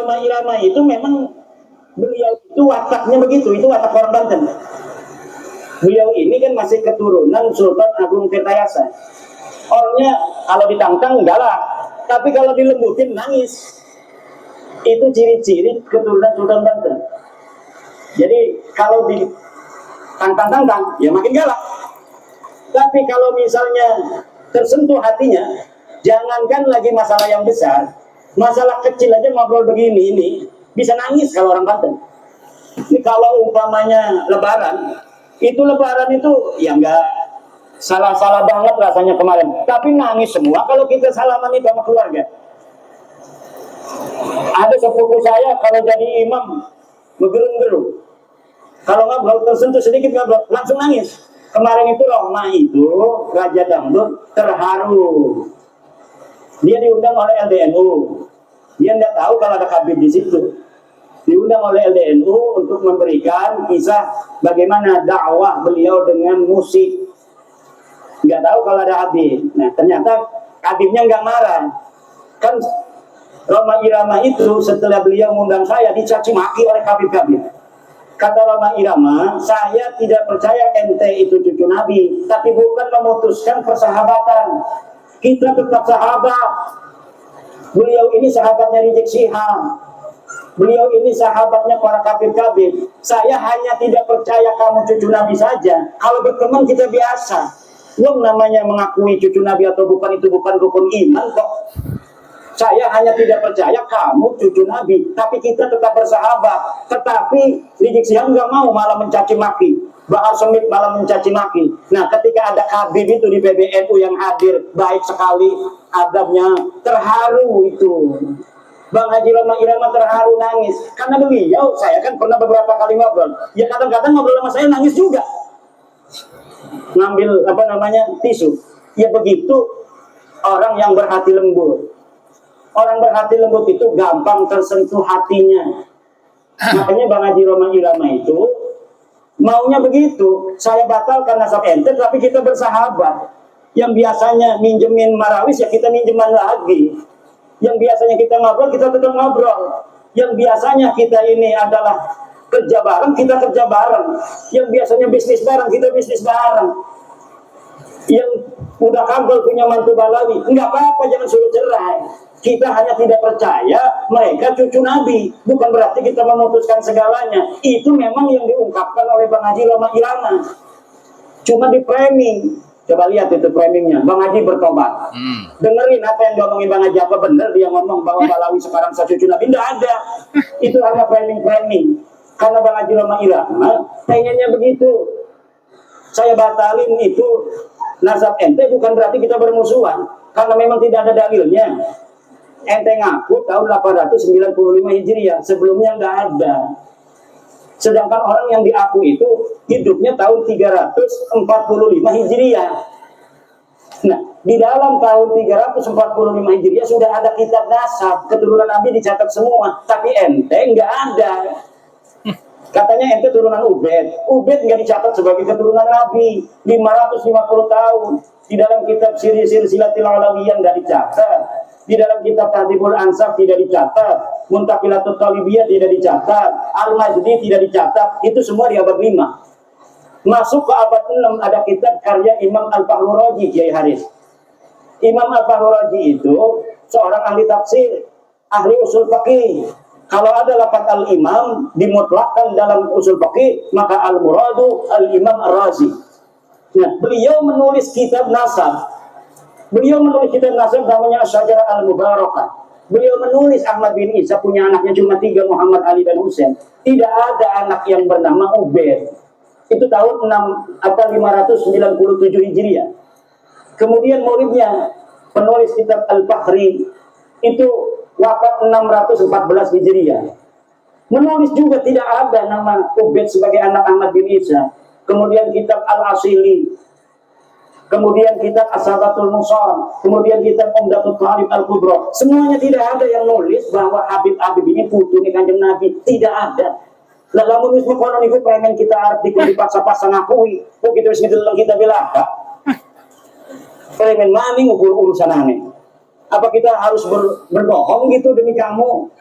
Roma Irama itu memang beliau itu wataknya begitu, itu watak orang Banten. Beliau ini kan masih keturunan Sultan Agung Tirtayasa. Orangnya kalau ditantang galak, tapi kalau dilembutin nangis. Itu ciri-ciri keturunan Sultan Banten. Jadi kalau ditantang-tantang, ya makin galak. Tapi kalau misalnya tersentuh hatinya, jangankan lagi masalah yang besar, masalah kecil aja ngobrol begini ini bisa nangis kalau orang Banten. Ini kalau umpamanya Lebaran itu ya enggak salah-salah banget rasanya kemarin, tapi nangis semua kalau kita salaman itu sama keluarga. Ada sepupu saya kalau jadi imam ngegerung-gerung, kalau ngobrol tersentuh sedikit ngobrol langsung nangis. Kemarin itu Roma itu Raja Dangdut terharu, dia diundang oleh LDNU, dia tidak tahu kalau ada Habib di situ. Diundang oleh LDNU untuk memberikan kisah bagaimana dakwah beliau dengan musik. Nggak tahu kalau ada Habib. Nah ternyata Habibnya nggak marah. Kan Roma Irama itu setelah beliau mengundang saya dicaci maki oleh Habib-Habib. Kata Roma Irama, saya tidak percaya ente itu cucu Nabi, tapi bukan memutuskan persahabatan. Kita tetap sahabat. Beliau ini sahabatnya Rizik Syihab. Beliau ini sahabatnya para Habib-Habib. Saya hanya tidak percaya kamu cucu Nabi saja. Kalau berteman kita biasa. Yang namanya mengakui cucu Nabi atau bukan itu bukan rukun iman kok. Saya hanya tidak percaya kamu cucu Nabi, tapi kita tetap bersahabat. Tetapi Rizik Syihab nggak mau, malah mencaci maki. Bahar Smith malah mencaci maki. Nah, ketika ada Habib itu di PBNU yang hadir, baik sekali adabnya, terharu itu. Bang Haji Roma Irama terharu nangis. Karena beliau, saya kan pernah beberapa kali ngobrol. Ya kadang-kadang ngobrol sama saya nangis juga. Ngambil tisu. Ya begitu orang yang berhati lembut. Orang berhati lembut itu gampang tersentuh hatinya. Makanya Bang Haji Roma Irama itu maunya begitu. Saya batalkan nasab ente, tapi kita bersahabat. Yang biasanya minjemin marawis, ya kita minjeman lagi. Yang biasanya kita ngobrol, kita tetap ngobrol. Yang biasanya kita ini adalah kerja bareng, kita kerja bareng. Yang biasanya bisnis bareng, kita bisnis bareng. Yang udah kabel punya mantu Balawi, enggak apa-apa, jangan suruh cerai. Kita hanya tidak percaya mereka cucu Nabi. Bukan berarti kita memutuskan segalanya. Itu memang yang diungkapkan oleh Bang Haji Roma Irama. Cuma di framing. Coba lihat itu framingnya. Bang Haji bertobat. Dengerin apa yang diomongin Bang Haji. Apa benar dia ngomong bahwa Balawi sekarang cucu Nabi? Tidak ada. Itu hanya framing-framing. Karena Bang Haji Roma Irama pengennya begitu. Saya batalin itu nasab ente bukan berarti kita bermusuhan. Karena memang tidak ada dalilnya. Ente ngaku tahun 895 Hijriah, sebelumnya nggak ada. Sedangkan orang yang diaku itu hidupnya tahun 345 Hijriah. Nah, di dalam tahun 345 Hijriah sudah ada kitab nasab, keturunan Nabi dicatat semua, tapi ente nggak ada. Katanya ente turunan Ubed. Ubed nggak dicatat sebagai keturunan Nabi. 550 tahun. Di dalam kitab Silsilatul Alawiyah nggak dicatat. Di dalam kitab Tahdhibul Ansab tidak dicatat, Muntaqilatul Talibiyah tidak dicatat, Al-Majdi tidak dicatat. Itu semua di abad 5. Masuk ke abad 6 ada kitab karya Imam Al-Fahru Raji, Kiai Haris. Imam Al-Fahru Raji itu seorang ahli tafsir, ahli usul fikih. Kalau ada lafaz al-imam dimutlakkan dalam usul fikih, maka al-muradu al-imam ar-Razi. Nah, beliau menulis kitab nasab. Beliau menulis kitab nasab namanya Asy-Syajarah Al-Mubarakah. Beliau menulis Ahmad bin Isa punya anaknya cuma 3, Muhammad, Ali, dan Husain. Tidak ada anak yang bernama Ubed. Itu tahun 597 Hijriah. Kemudian muridnya penulis kitab Al-Fakhri itu wafat 614 Hijriah. Menulis juga tidak ada nama Ubed sebagai anak Ahmad bin Isa. Kemudian kitab Al-Asili. Kemudian kitab As-Sabatul Musal, kemudian kitab Umdatul Thalib Al-Kubra. Semuanya tidak ada yang nulis bahwa Habib-Habib ini putune Kanjeng Nabi. Tidak ada. Lalu nulis konon itu pengen kita artikel dipaksa-paksa ngakui. Kok kita bilang kita belaka. Pengen maning ukur urusan aneh. Apa kita harus berbohong gitu demi kamu?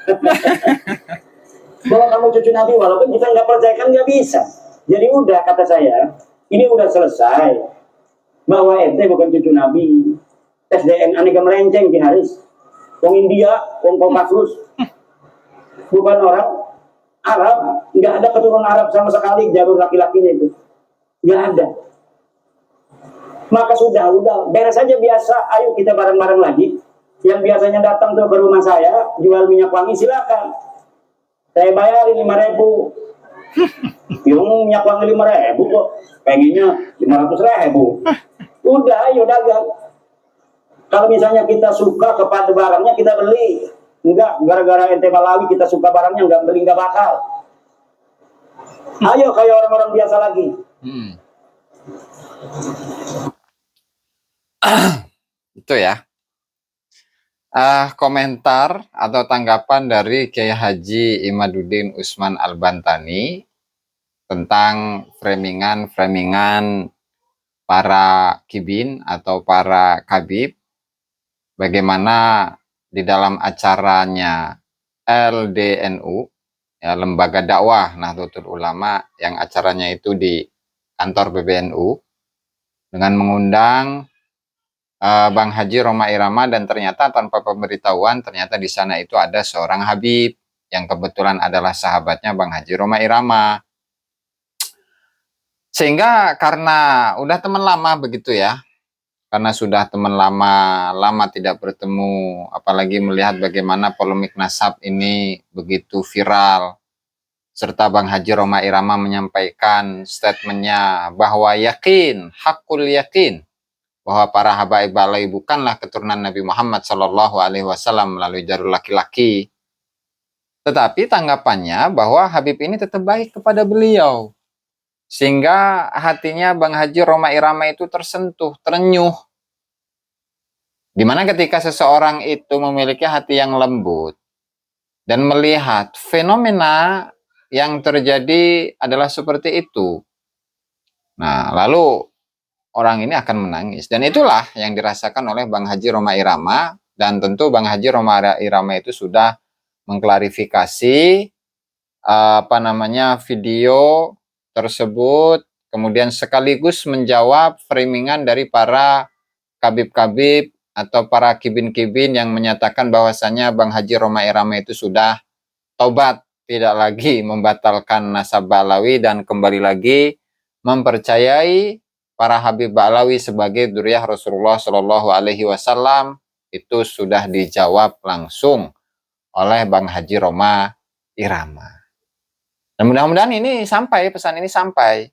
Bahwa kamu cucu Nabi, walaupun kita nggak percaya kan nggak bisa. Jadi udah, kata saya, ini udah selesai. Bahwa ente bukan cucu Nabi. Tes DNA aneka melenceng di Haris. Wong India, Wong Kaukasus. Bukan orang Arab, nggak ada keturunan Arab sama sekali jalur laki-lakinya itu. Nggak ada. Maka sudah, beres aja biasa. Ayo kita bareng-bareng lagi. Yang biasanya datang tuh ke rumah saya, jual minyak wangi, silakan. Saya bayarin 5.000. Yung minyak wangi 5.000 kok. Pengennya 500.000. Udah, ayo dagang. Kalau misalnya kita suka kepada barangnya, kita beli. Enggak, gara-gara ente Malawi kita suka barangnya, enggak beli, enggak bakal. Ayo kayak orang-orang biasa lagi. Itu ya. Komentar atau tanggapan dari Kiai Haji Imaduddin Usman Al-Bantani tentang framingan para kibin atau para kabib, bagaimana di dalam acaranya LDNU, ya, Lembaga Dakwah Nahdlatul Ulama, yang acaranya itu di kantor PBNU, dengan mengundang Bang Haji Rhoma Irama, dan ternyata tanpa pemberitahuan, ternyata di sana itu ada seorang Habib yang kebetulan adalah sahabatnya Bang Haji Rhoma Irama. Sehingga karena udah teman lama begitu ya, karena sudah teman lama tidak bertemu, apalagi melihat bagaimana polemik nasab ini begitu viral, serta Bang Haji Rhoma Irama menyampaikan statementnya bahwa yakin, hakul yakin, bahwa para habaib Balawi bukanlah keturunan Nabi Muhammad SAW melalui jalur laki-laki. Tetapi tanggapannya bahwa Habib ini tetap baik kepada beliau. Sehingga hatinya Bang Haji Rhoma Irama itu tersentuh, terenyuh. Dimana ketika seseorang itu memiliki hati yang lembut dan melihat fenomena yang terjadi adalah seperti itu. Nah, lalu orang ini akan menangis. Dan itulah yang dirasakan oleh Bang Haji Rhoma Irama. Dan tentu Bang Haji Rhoma Irama itu sudah mengklarifikasi video tersebut, kemudian sekaligus menjawab framingan dari para kabib-kabib atau para kibin-kibin yang menyatakan bahwasannya Bang Haji Rhoma Irama itu sudah taubat, tidak lagi membatalkan nasab Balawi dan kembali lagi mempercayai para Habib Ba'lawi sebagai dzurriyyah Rasulullah Shallallahu Alaihi Wasallam. Itu sudah dijawab langsung oleh Bang Haji Rhoma Irama. Dan mudah-mudahan pesan ini sampai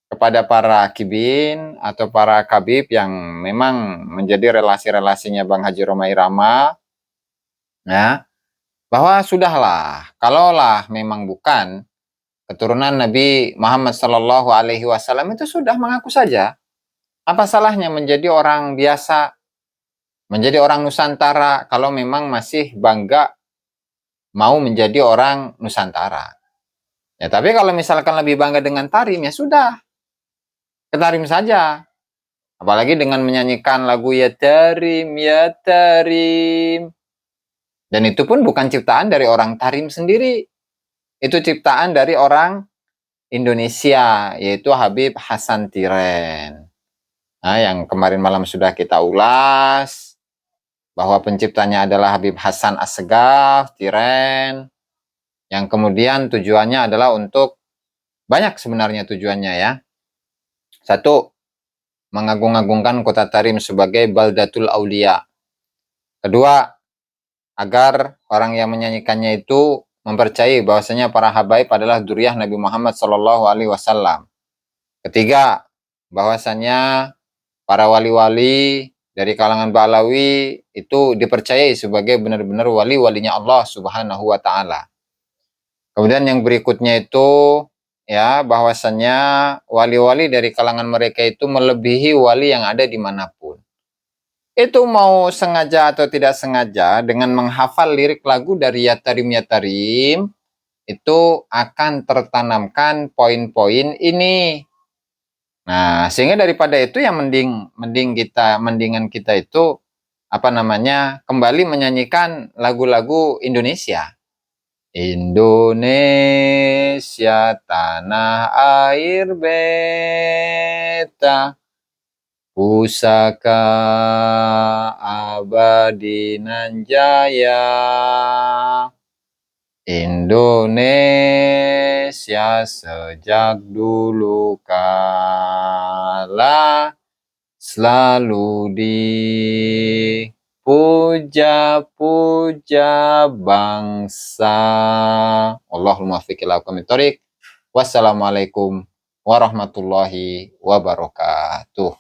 kepada para kibin atau para kabib yang memang menjadi relasi-relasinya Bang Haji Rhoma Irama, ya, bahwa sudahlah, kalaulah memang bukan keturunan Nabi Muhammad Sallallahu Alaihi Wasallam, itu sudah mengaku saja. Apa salahnya menjadi orang biasa, menjadi orang Nusantara, kalau memang masih bangga mau menjadi orang Nusantara. Ya, tapi kalau misalkan lebih bangga dengan tarim, ya sudah, ke tarim saja. Apalagi dengan menyanyikan lagu Ya Tarim, Ya Tarim. Dan itu pun bukan ciptaan dari orang tarim sendiri. Itu ciptaan dari orang Indonesia, yaitu Habib Hasan Tiren. Nah, yang kemarin malam sudah kita ulas, bahwa penciptanya adalah Habib Hasan Assegaf Tiren, yang kemudian tujuannya adalah untuk, banyak sebenarnya tujuannya ya. Satu, mengagung-agungkan kota Tarim sebagai Baldatul Aulia. Kedua, agar orang yang menyanyikannya itu mempercayai bahwasanya para habaib adalah dzurriyyah Nabi Muhammad Sallallahu Alaihi Wasallam. Ketiga, bahwasanya para wali-wali dari kalangan Ba'lawi itu dipercayai sebagai benar-benar wali-walinya Allah Subhanahu wa Ta'ala. Kemudian yang berikutnya itu, ya, bahwasanya wali-wali dari kalangan mereka itu melebihi wali yang ada dimanapun. Itu mau sengaja atau tidak sengaja, dengan menghafal lirik lagu dari Ya Tarim Ya Tarim, itu akan tertanamkan poin-poin ini. Nah, sehingga daripada itu yang mendingan kita itu kembali menyanyikan lagu-lagu Indonesia. Indonesia tanah air beta, pusaka abadi nan jaya. Indonesia sejak dulu kala selalu dipuja-puja bangsa. Allahul muwaffiq ila aqwamit thoriq. Wassalamualaikum warahmatullahi wabarakatuh.